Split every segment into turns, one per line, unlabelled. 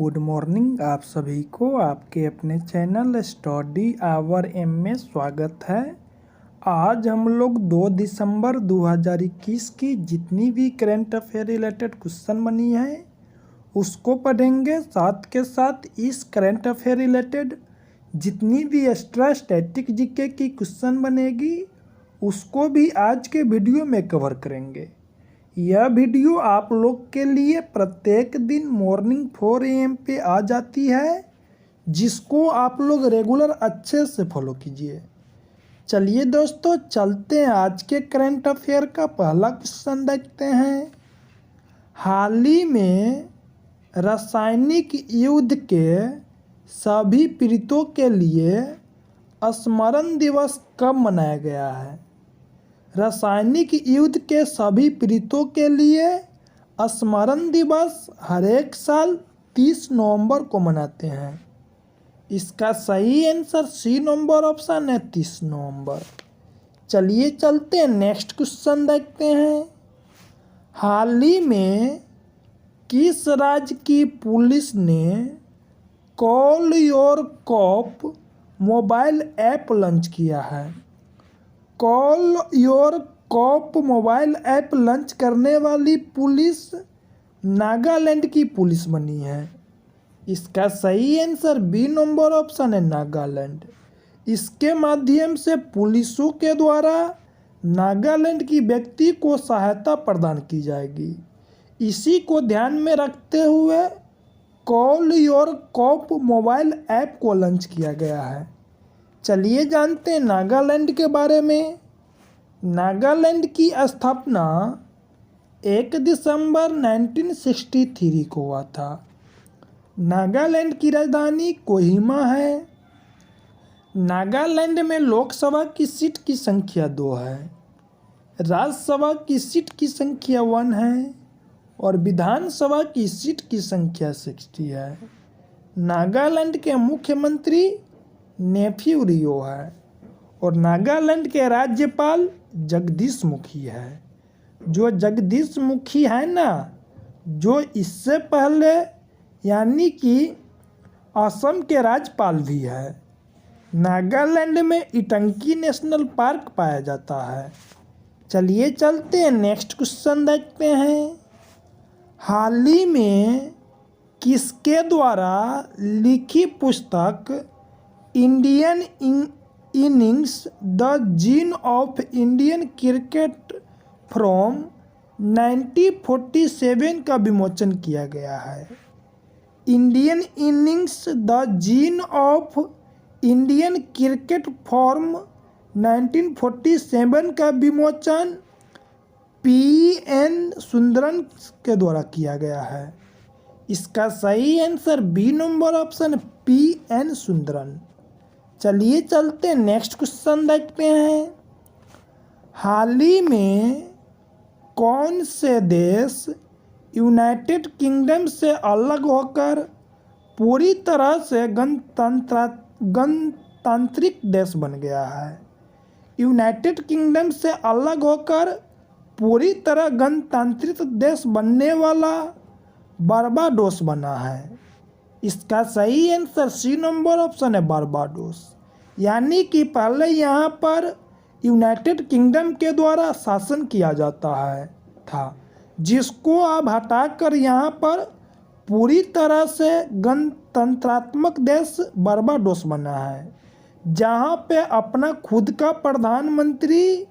Good morning आप सभी को आपके अपने चैनल स्टडी आवर एम में स्वागत है। आज हम लोग 2 दिसंबर 2021 की जितनी भी करंट अफेयर रिलेटेड क्वेश्चन बनी है उसको पढ़ेंगे। साथ के साथ इस करंट अफेयर रिलेटेड जितनी भी एक्स्ट्रा स्टैटिक जीके की क्वेश्चन बनेगी उसको भी आज के वीडियो में कवर करेंगे। यह वीडियो आप लोग के लिए प्रत्येक दिन मॉर्निंग 4 AM पे आ जाती है, जिसको आप लोग रेगुलर अच्छे से फॉलो कीजिए। चलिए दोस्तों चलते हैं आज के करंट अफेयर का पहला क्वेश्चन देखते हैं। हाल ही में रासायनिक युद्ध के सभी पीड़ितों के लिए स्मरण दिवस कब मनाया गया है? रासायनिक युद्ध के सभी पीड़ितों के लिए स्मरण दिवस हर एक साल 30 नवंबर को मनाते हैं। इसका सही आंसर सी नंबर ऑप्शन है 30 नवंबर। चलिए चलते हैं नेक्स्ट क्वेश्चन देखते हैं। हाल ही में किस राज्य की पुलिस ने call your cop mobile app launch किया है? Call your cop mobile app launch करने वाली पुलिस नागालैंड की पुलिस बनी है। इसका सही आंसर बी नंबर ऑप्शन है नागालैंड। इसके माध्यम से पुलिसों के द्वारा नागालैंड की व्यक्ति को सहायता प्रदान की जाएगी। इसी को ध्यान में रखते हुए call your cop mobile app को लॉन्च किया गया है। चलिए जानते हैं नागालैंड के बारे में। नागालैंड की स्थापना 1 दिसंबर 1963 को हुआ था। नागालैंड की राजधानी कोहिमा है। नागालैंड में लोकसभा की सीट की संख्या 2 है, राज्यसभा की सीट की संख्या 1 है और विधानसभा की सीट की संख्या 60 है। नागालैंड के मुख्यमंत्री नेफ्यू रियो है और नागालैंड के राज्यपाल जगदीश मुखी है। जो जगदीश मुखी है ना, जो इससे पहले यानी कि असम के राज्यपाल भी है। नागालैंड में इटंकी नेशनल पार्क पाया जाता है। चलिए चलते हैं नेक्स्ट क्वेश्चन देखते हैं। हाल ही में किसके द्वारा लिखी पुस्तक Indian innings the gene of Indian cricket from 1947 का विमोचन किया गया है? Indian innings the gene of Indian cricket from 1947 का विमोचन PN सुंदरन के द्वारा किया गया है। इसका सही answer B number option PN Sundaran. चलिए चलते हैं नेक्स्ट क्वेश्चन देखते हैं। हाल ही में कौन से देश यूनाइटेड किंगडम से अलग होकर पूरी तरह से गणतांत्रिक देश बन गया है? यूनाइटेड किंगडम से अलग होकर पूरी तरह गणतांत्रिक देश बनने वाला बारबाडोस बना है। इसका सही आंसर सी नंबर ऑप्शन है बारबाडोस। यानी कि पहले यहाँ पर यूनाइटेड किंगडम के द्वारा शासन किया जाता था, जिसको अब हटाकर यहाँ पर पूरी तरह से गणतंत्रात्मक देश बारबाडोस बना है, जहाँ पे अपना खुद का प्रधानमंत्री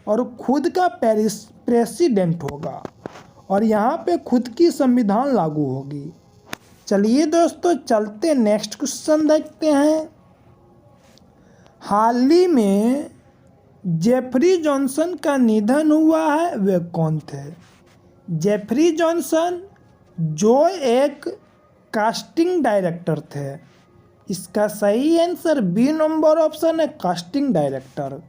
और खुद का प्रेसिडेंट होगा और यहाँ पे खुद की संविधान लागू होगी। चलिए दोस्तों चलते नेक्स्ट क्वेश्चन देखते हैं। हाल ही में जेफरी जॉनसन का निधन हुआ है, वे कौन थे? जेफरी जॉनसन जो एक कास्टिंग डायरेक्टर थे। इसका सही आंसर बी नंबर ऑप्शन है कास्टिंग डायरेक्टर।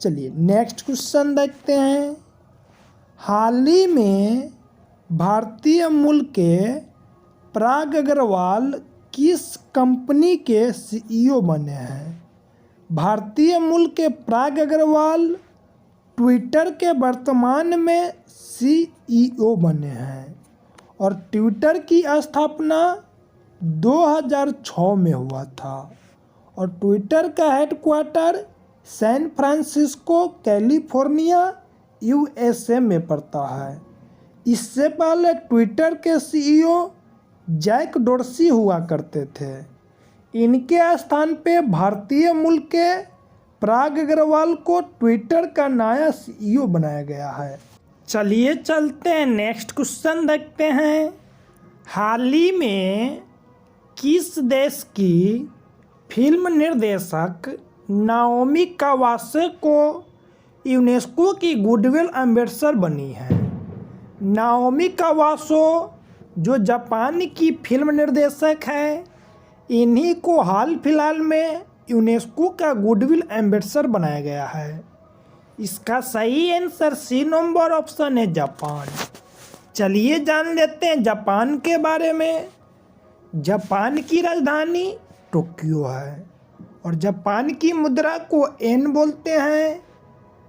चलिए नेक्स्ट क्वेश्चन देखते हैं। हाल ही में भारतीय मूल के पराग अग्रवाल किस कंपनी के CEO बने हैं? भारतीय मूल के पराग अग्रवाल ट्विटर के वर्तमान में CEO बने हैं और ट्विटर की स्थापना 2006 में हुआ था और ट्विटर का headquarter San Francisco California USA में पड़ता है। इससे पहले ट्विटर के सीईओ जैक डोर्सी हुआ करते थे। इनके स्थान पे भारतीय मूल के पराग अग्रवाल को ट्विटर का नया सीईओ बनाया गया है। चलिए चलते हैं, नेक्स्ट क्वेश्चन देखते हैं। हाल ही में किस देश की फिल्म निर्देशक नाओमी कावासे को यूनेस्को की गुडविल एम्बेसडर बनी है? नाओमी कावासो जो जापान की फिल्म निर्देशक है, इन्हीं को हाल फिलहाल में यूनेस्को का गुडविल एम्बेसडर बनाया गया है। इसका सही आंसर सी नंबर ऑप्शन है, जापान। चलिए जान लेते हैं जापान के बारे में। जापान की राजधानी टोक्यो है और जापान की मुद्रा को एन बोलते हैं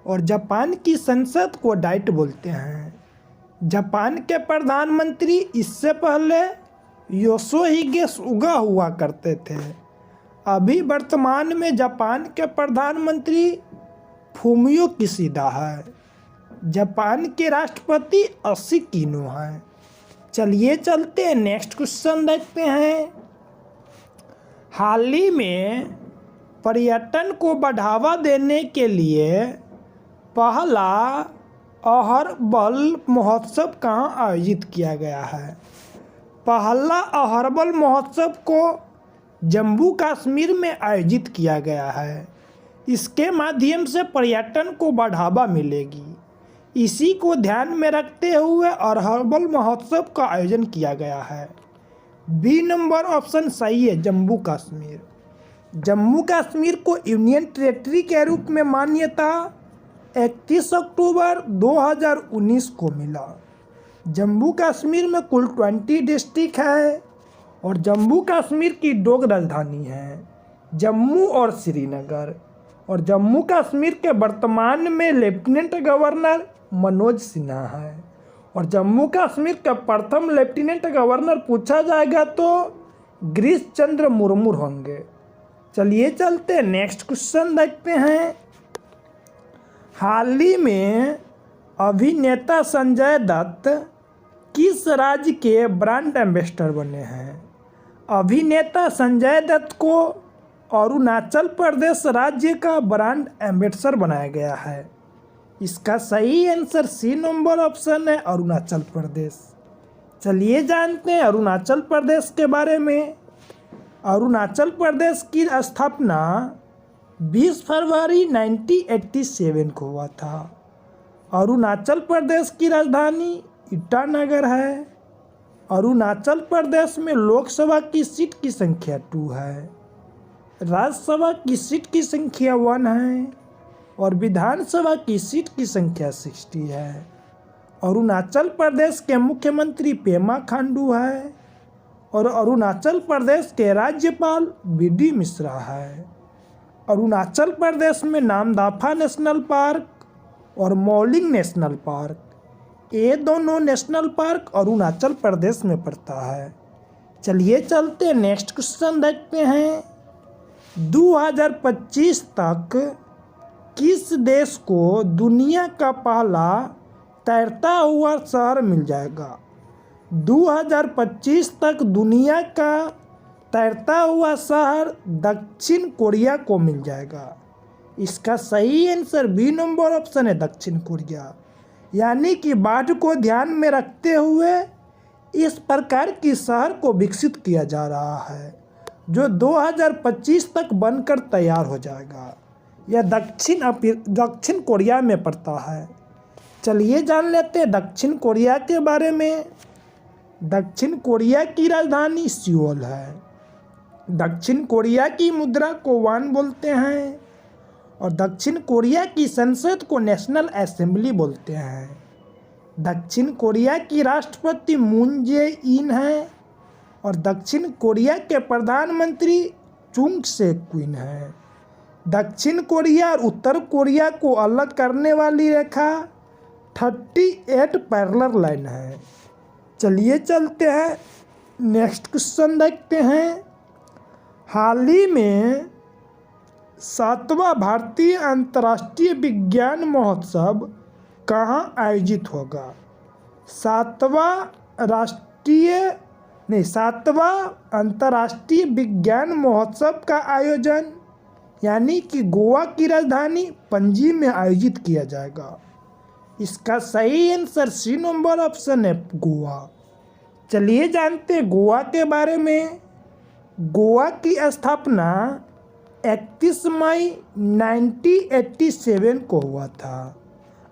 और जापान की संसद को डाइट बोलते हैं। जापान के प्रधानमंत्री इससे पहले योशिहिदे सुगा हुआ करते थे। अभी वर्तमान में जापान के प्रधानमंत्री फूमियो किशिदा है। जापान के राष्ट्रपति अकिहितो हैं। चलिए चलते हैं, नेक्स्ट क्वेश्चन देखते हैं। हाल ही में पर्यटन को बढ़ावा देने के लिए पहला अहर्बल महोत्सव कहाँ आयोजित किया गया है? पहला अहर्बल महोत्सव को जम्मू कश्मीर में आयोजित किया गया है। इसके माध्यम से पर्यटन को बढ़ावा मिलेगी। इसी को ध्यान में रखते हुए अहर्बल महोत्सव का आयोजन किया गया है। बी नंबर ऑप्शन सही है, जम्मू कश्मीर। जम्मू कश्मीर को यूनियन टेरिटरी के रूप में मान्यता 31 अक्टूबर 2019 को मिला। जम्मू कश्मीर में कुल 20 डिस्ट्रिक्ट है और जम्मू कश्मीर की 2 राजधानी हैं, जम्मू और श्रीनगर। और जम्मू कश्मीर के वर्तमान में लेफ्टिनेंट गवर्नर मनोज सिन्हा है और जम्मू कश्मीर का प्रथम लेफ्टिनेंट गवर्नर पूछा जाएगा तो गिरीश चंद्र मुर्मू होंगे। चलिए चलते नेक्स्ट क्वेश्चन देखते हैं। हाल ही में अभिनेता संजय दत्त किस राज्य के ब्रांड एम्बेसडर बने हैं? अभिनेता संजय दत्त को अरुणाचल प्रदेश राज्य का ब्रांड एम्बेसडर बनाया गया है। इसका सही आंसर सी नंबर ऑप्शन है, अरुणाचल प्रदेश। चलिए जानते हैं अरुणाचल प्रदेश के बारे में। अरुणाचल प्रदेश की स्थापना 20 फरवरी 1987 को हुआ था। अरुणाचल प्रदेश की राजधानी ईटानगर है। अरुणाचल प्रदेश में लोकसभा की सीट की संख्या 2 है, राज्यसभा की सीट की संख्या 1 है और विधानसभा की सीट की संख्या 60 है। अरुणाचल प्रदेश के मुख्यमंत्री पेमा खांडू है और अरुणाचल प्रदेश के राज्यपाल बी.डी. मिश्रा है। अरुणाचल प्रदेश में नामदफा नेशनल पार्क और मौलिंग नेशनल पार्क, ये दोनों नेशनल पार्क अरुणाचल प्रदेश में पड़ता है। चलिए चलते नेक्स्ट क्वेश्चन देखते हैं। 2025 तक किस देश को दुनिया का पहला तैरता हुआ शहर मिल जाएगा? 2025 तक दुनिया का तैरता हुआ शहर दक्षिण कोरिया को मिल जाएगा। इसका सही आंसर बी नंबर ऑप्शन है, दक्षिण कोरिया। यानी कि बाढ़ को ध्यान में रखते हुए इस प्रकार की शहर को विकसित किया जा रहा है जो 2025 तक बनकर तैयार हो जाएगा। यह दक्षिण कोरिया में पड़ता है। चलिए जान लेते हैं दक्षिण कोरिया के बारे में। दक्षिण कोरिया की राजधानी सियोल है। दक्षिण कोरिया की मुद्रा को वान बोलते हैं और दक्षिण कोरिया की संसद को नेशनल असेंबली बोलते हैं। दक्षिण कोरिया की राष्ट्रपति मून जे इन है और दक्षिण कोरिया के प्रधानमंत्री चुंग से क्विन है। दक्षिण कोरिया और उत्तर कोरिया को अलग करने वाली रेखा 38 पैरेलल लाइन है। चलिए चलते हैं नेक्स्ट क्वेश्चन देखते हैं। हाल ही में 7वां भारतीय अंतर्राष्ट्रीय विज्ञान महोत्सव कहाँ आयोजित होगा? 7वां अंतर्राष्ट्रीय विज्ञान महोत्सव का आयोजन यानी कि गोवा की राजधानी पणजी में आयोजित किया जाएगा। इसका सही आंसर सी नंबर ऑप्शन है, गोवा। चलिए जानते हैं गोवा के बारे में। गोवा की स्थापना 31 मई 1987 को हुआ था।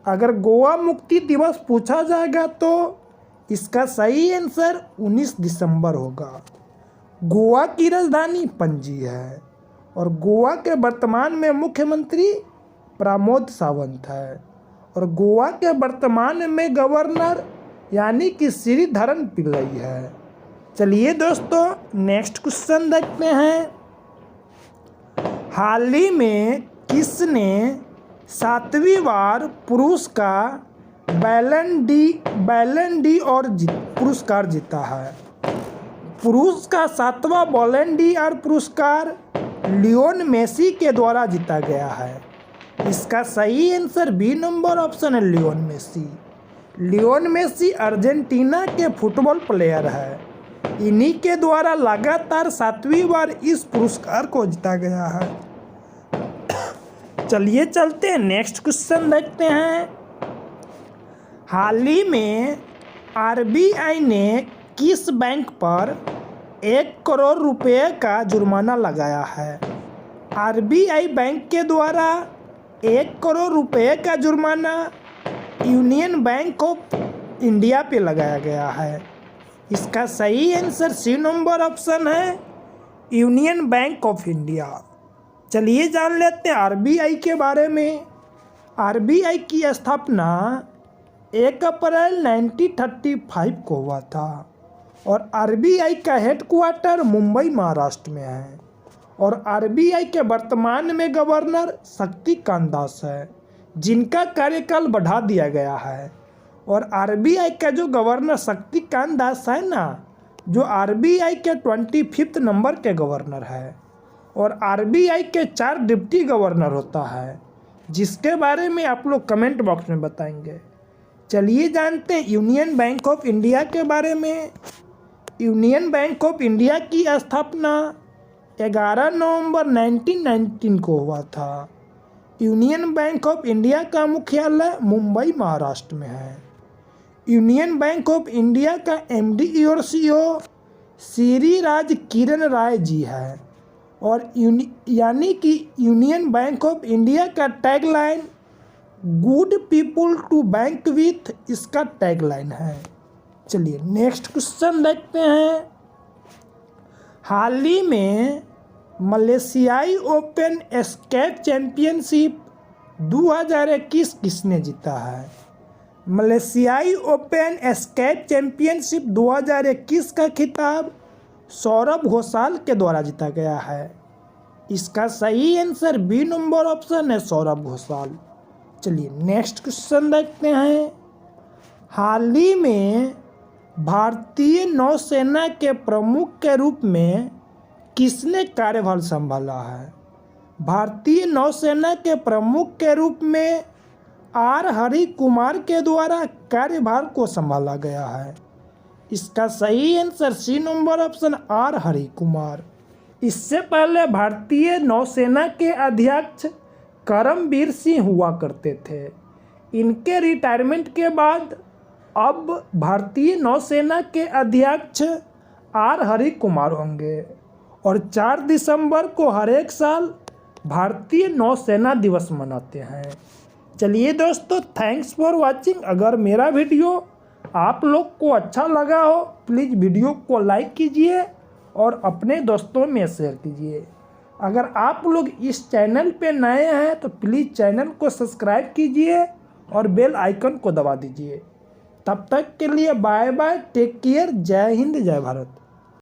अगर गोवा मुक्ति दिवस पूछा जाएगा तो इसका सही आंसर 19 दिसंबर होगा। गोवा की राजधानी पणजी है और गोवा के वर्तमान में मुख्यमंत्री प्रमोद सावंत है और गोवा के वर्तमान में गवर्नर यानी कि श्रीधरन पिल्लई है। चलिए दोस्तों नेक्स्ट क्वेश्चन देखते हैं। हाल ही में किसने 7वीं बार पुरुष का बैलन डी और पुरस्कार जीता है? पुरुष का 7वां बैलन डी और पुरस्कार लियोन मेसी के द्वारा जीता गया है। इसका सही आंसर बी नंबर ऑप्शन है, Leon Messi. Leon Messi Argentina के फुटबॉल प्लेयर है। इन्हीं के द्वारा लगातार 7वीं बार इस पुरस्कार को जीता गया है। चलिए चलते हैं नेक्स्ट क्वेश्चन देखते हैं। हाल ही में आरबीआई ने किस बैंक पर 1 करोड़ रुपए का जुर्माना लगाया है? आरबीआई बैंक के द्वारा 1 करोड़ रुपए का जुर्माना यूनियन बैंक ऑफ इंडिया पे लगाया गया है। इसका सही आंसर सी नंबर ऑप्शन है, यूनियन बैंक ऑफ इंडिया। चलिए जान लेते हैं आरबीआई के बारे में। आरबीआई की स्थापना 1 अप्रैल 1935 को हुआ था और आरबीआई का हेडक्वार्टर मुंबई महाराष्ट्र में है और आरबीआई के वर्तमान में गवर्नर शक्तिकांत दास है, जिनका कार्यकाल बढ़ा दिया गया है। और आरबीआई का जो गवर्नर शक्तिकांत दास है ना, जो आरबीआई के 25 नंबर के गवर्नर है और आरबीआई के 4 डिप्टी गवर्नर होता है, जिसके बारे में आप लोग कमेंट बॉक्स में बताएंगे। चलिए जानते हैं यूनियन बैंक ऑफ इंडिया के बारे में। यूनियन बैंक ऑफ इंडिया की स्थापना 11 नवंबर 1919 को हुआ था। यूनियन बैंक ऑफ इंडिया का मुख्यालय मुंबई महाराष्ट्र में है। यूनियन बैंक ऑफ इंडिया का एमडी और सीईओ श्री राज किरण राय जी है और यानी कि यूनियन बैंक ऑफ इंडिया का tagline good people to bank with इसका टैगलाइन है। चलिए नेक्स्ट क्वेश्चन देखते हैं। हाल ही में मलेशियाई ओपन एस्केप चैंपियनशिप 2021 किसने जीता है? मलेशियाई ओपन एस्केप चैंपियनशिप 2021 का खिताब सौरभ घोषाल के द्वारा जीता गया है। इसका सही आंसर बी नंबर ऑप्शन है, सौरभ घोषाल। चलिए नेक्स्ट क्वेश्चन देखते हैं। हाल ही में भारतीय नौसेना के प्रमुख के रूप में किसने कार्यभार संभाला है? भारतीय नौसेना के प्रमुख के रूप में आर हरि कुमार के द्वारा कार्यभार को संभाला गया है। इसका सही answer C number option R Hari Kumar. इससे पहले भारतीय नौसेना के अध्यक्ष करमबीर सिंह हुआ करते थे। इनके रिटायरमेंट के बाद अब भारतीय नौसेना के अध्यक्ष आर हरि कुमार होंगे और 4 दिसंबर को हर एक साल भारतीय नौसेना दिवस मनाते हैं। चलिए दोस्तों, थैंक्स फॉर वाचिंग। अगर मेरा वीडियो आप लोग को अच्छा लगा हो प्लीज़ वीडियो को लाइक कीजिए और अपने दोस्तों में शेयर कीजिए। अगर आप लोग इस चैनल पे नए हैं तो प्लीज़ चैनल को सब्सक्राइब कीजिए और बेल आइकन को दबा दीजिए। तब तक के लिए बाय बाय, टेक केयर, जय हिंद, जय भारत।